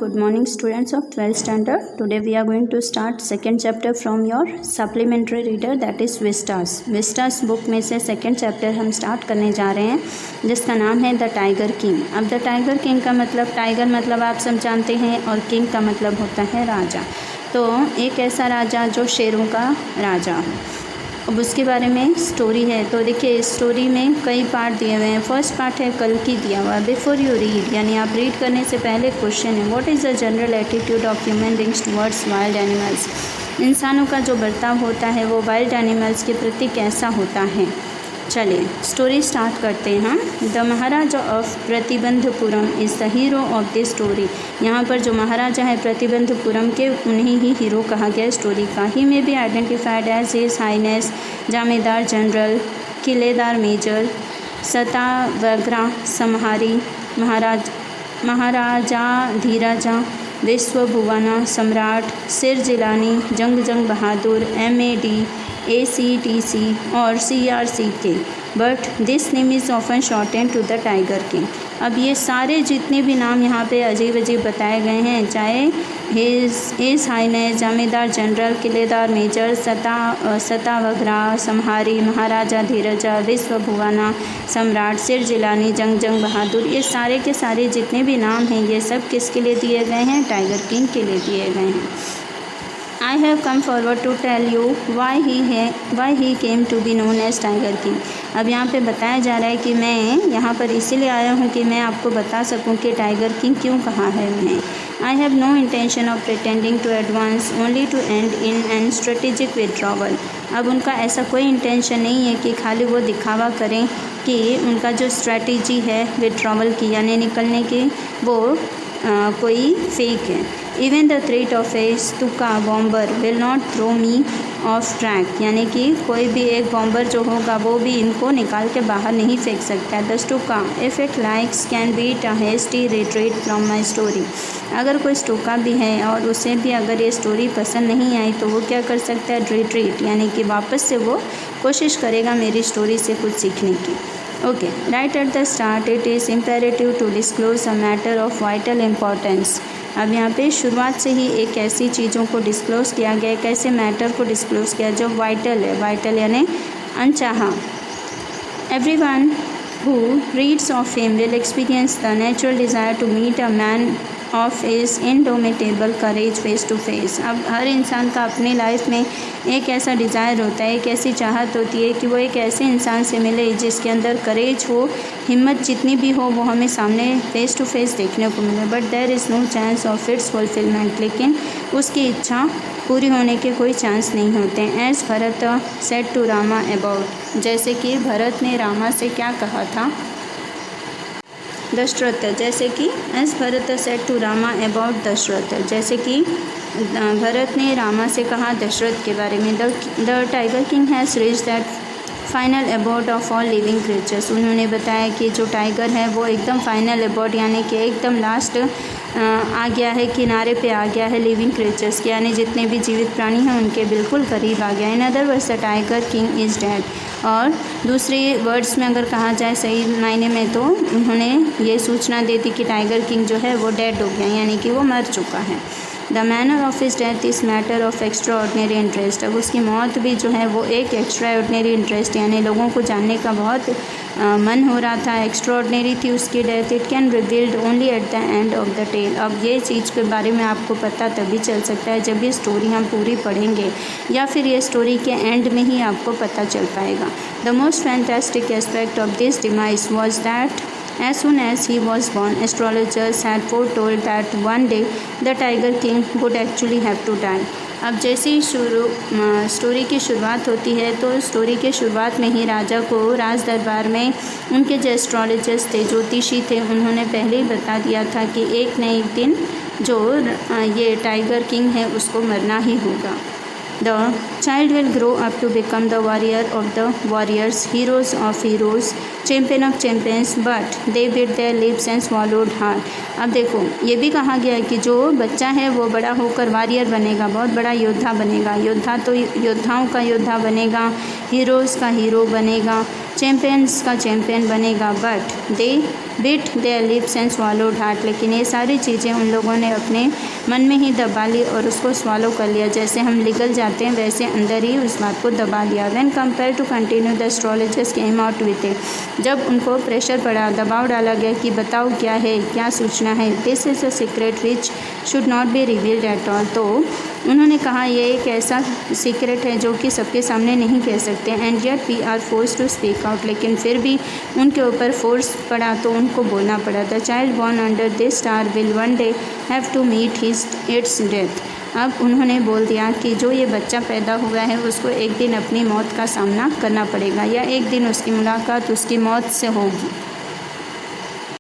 Good morning students of 12th standard. Today we are going to start second chapter from your supplementary reader, that is Vistas. Vistas book में से second chapter हम start करने जा रहे हैं जिसका नाम है द टाइगर किंग. अब द टाइगर किंग का मतलब, टाइगर मतलब आप सब जानते हैं और किंग का मतलब होता है राजा. तो एक ऐसा राजा जो शेरों का राजा. अब उसके बारे में स्टोरी है. तो देखिए इस स्टोरी में कई पार्ट दिए हुए हैं. फर्स्ट पार्ट है कल की दिया हुआ है. बिफोर यू रीड, यानी आप रीड करने से पहले क्वेश्चन है, what is the general attitude of human beings towards wild animals. इंसानों का जो बर्ताव होता है वो वाइल्ड एनिमल्स के प्रति कैसा होता है. चलिए स्टोरी स्टार्ट करते हैं हम. The Maharaja of Pratibandapuram is the hero of this story. यहाँ पर जो महाराजा है प्रतिबंधपुरम के, उन्हें ही हीरो कहा गया स्टोरी का. ही में be identified as his highness Jamedar general, Killedar major, सतावग्रा समहारी, महाराजा धीराजा, विश्वभुवना सम्राट, सिरजिलानी, जंग बहादुर, MAD, ACTC और CRCK. But this name is often shorten to the tiger king. अब ये सारे जितने भी नाम यहाँ पे अजीब अजीब बताए गए हैं, चाहे his highness Jamedar general, Killedar major, सतावग्रा समहारी, महाराजा धीरजा, विश्वभुवना सम्राट, सिरजिलानी, जंग बहादुर, ये सारे के सारे जितने भी नाम हैं ये सब किसके लिए दिए गए हैं, टाइगर किंग के लिए दिए गए हैं. I have come forward to tell you why he came to be known as Tiger King. अब यहाँ पे बताया जा रहा है कि मैं यहाँ पर इसीलिए आया हूँ कि मैं आपको बता सकूँ कि टाइगर किंग क्यों कहा है उन्हें. I have no intention of pretending to advance, only to end in an strategic withdrawal. अब उनका ऐसा कोई इंटेंशन नहीं है कि खाली वो दिखावा करें कि उनका जो स्ट्रेटजी है विड्रॉवल की यानी निकलने की, वो कोई फेक है. Even the threat of a तुक्का bomber will not throw me off track, यानी कि कोई भी एक बॉम्बर जो होगा वो भी इनको निकाल के बाहर नहीं फेंक सकता है. The Stuka if it likes can beat a hasty retreat from my story. अगर कोई स्टुका भी है और उसे भी अगर ये स्टोरी पसंद नहीं आई तो वो क्या कर सकता है, रिट्रीट, यानी कि वापस से वो कोशिश करेगा मेरी स्टोरी से कुछ सीखने की. Okay, right at the start it is imperative to disclose a matter of vital importance. अब यहाँ पे शुरुआत से ही एक ऐसी चीज़ों को डिस्क्लोज़ किया गया, एक ऐसे मैटर को डिस्क्लोज़ किया जो वाइटल है. वाइटल यानी अनचाहा. Everyone who reads of him will experience the natural desire to meet a man of his indomitable courage face to face. अब हर इंसान का अपनी लाइफ में एक ऐसा डिज़ायर होता है, एक ऐसी चाहत होती है कि वो एक ऐसे इंसान से मिले जिसके अंदर करेज हो, हिम्मत जितनी भी हो वो हमें सामने फेस टू फेस देखने को मिले. But there is no chance of its fulfilment, लेकिन उसकी इच्छा पूरी होने के कोई चांस नहीं होते. As Bharat said to Rama about, जैसे कि भरत ने रामा से क्या कहा था, दशरथ, जैसे कि as Bharat said to Rama about Dasharath, जैसे कि भरत ने रामा से कहा दशरथ के बारे में. The tiger king has reached that final abode of all living creatures. उन्होंने बताया कि जो टाइगर है वो एकदम फाइनल अबॉर्ड यानी कि एकदम लास्ट आ गया है, किनारे पे आ गया है लिविंग क्रिएचर्स के, यानी जितने भी जीवित प्राणी हैं उनके बिल्कुल करीब आ गया. In other words the tiger king is dead. और दूसरे वर्ड्स में अगर कहा जाए सही मायने में तो उन्होंने ये सूचना दी थी कि टाइगर किंग जो है वो डेड हो गया, यानी कि वो मर चुका है. The manner of his death is matter of extra ordinary interest. अब उसकी मौत भी जो है वो एक एक्स्ट्रा ऑर्डिनरी इंटरेस्ट, यानी लोगों को जानने का बहुत मन हो रहा था, एक्स्ट्रा ऑर्डिनरी थी उसकी death. It can revealed only at the end of the tale. अब ये चीज़ के बारे में आपको पता तभी चल सकता है जब ये स्टोरी हम पूरी पढ़ेंगे, या फिर ये स्टोरी के एंड में ही आपको पता चल पाएगा. The most fantastic aspect of this demise was that as soon as he was born, astrologers had foretold that one day the tiger king would actually have to die. अब जैसे ही story की शुरुआत होती है तो स्टोरी के शुरुआत में ही राजा को राज दरबार में उनके जो एस्ट्रोलॉजर्स थे, ज्योतिषी थे, उन्होंने पहले ही बता दिया था कि एक न एक दिन जो ये टाइगर किंग है उसको मरना ही होगा. The child will grow up to become the warrior of the warriors, heroes of heroes, champion of champions but they bit there lips and swallowed hard. अब देखो ये भी कहा गया है कि जो बच्चा है वो बड़ा होकर वॉरियर बनेगा, बहुत बड़ा योद्धा बनेगा। योद्धा तो योद्धाओं का योद्धा बनेगा, हीरोज़ का हीरो बनेगा, चैम्पियंस का चैम्पियन बनेगा। But they bit there lips and swallowed heart, लेकिन ये सारी चीज़ें उन लोगों ने अपने मन में ही दबा ली और उसको स्वॉलो कर लिया। जैसे हम निगल जाते हैं वैसे अंदर ही उस बात को दबा लिया। When compare to continue the astrologers came out with it, जब उनको प्रेशर पड़ा, दबाव डाला गया कि बताओ क्या है, क्या सूचना है, this is a secret which should not be revealed at all, तो उन्होंने कहा ये एक ऐसा सीक्रेट है जो कि सबके सामने नहीं कह सकते। And yet we are force to speak out, लेकिन फिर भी उनके ऊपर फोर्स पड़ा तो उनको बोलना पड़ा। The child born under this star will one day have to meet its death. अब उन्होंने बोल दिया कि जो ये बच्चा पैदा हुआ है उसको एक दिन अपनी मौत का सामना करना पड़ेगा, या एक दिन उसकी मुलाकात उसकी मौत से होगी।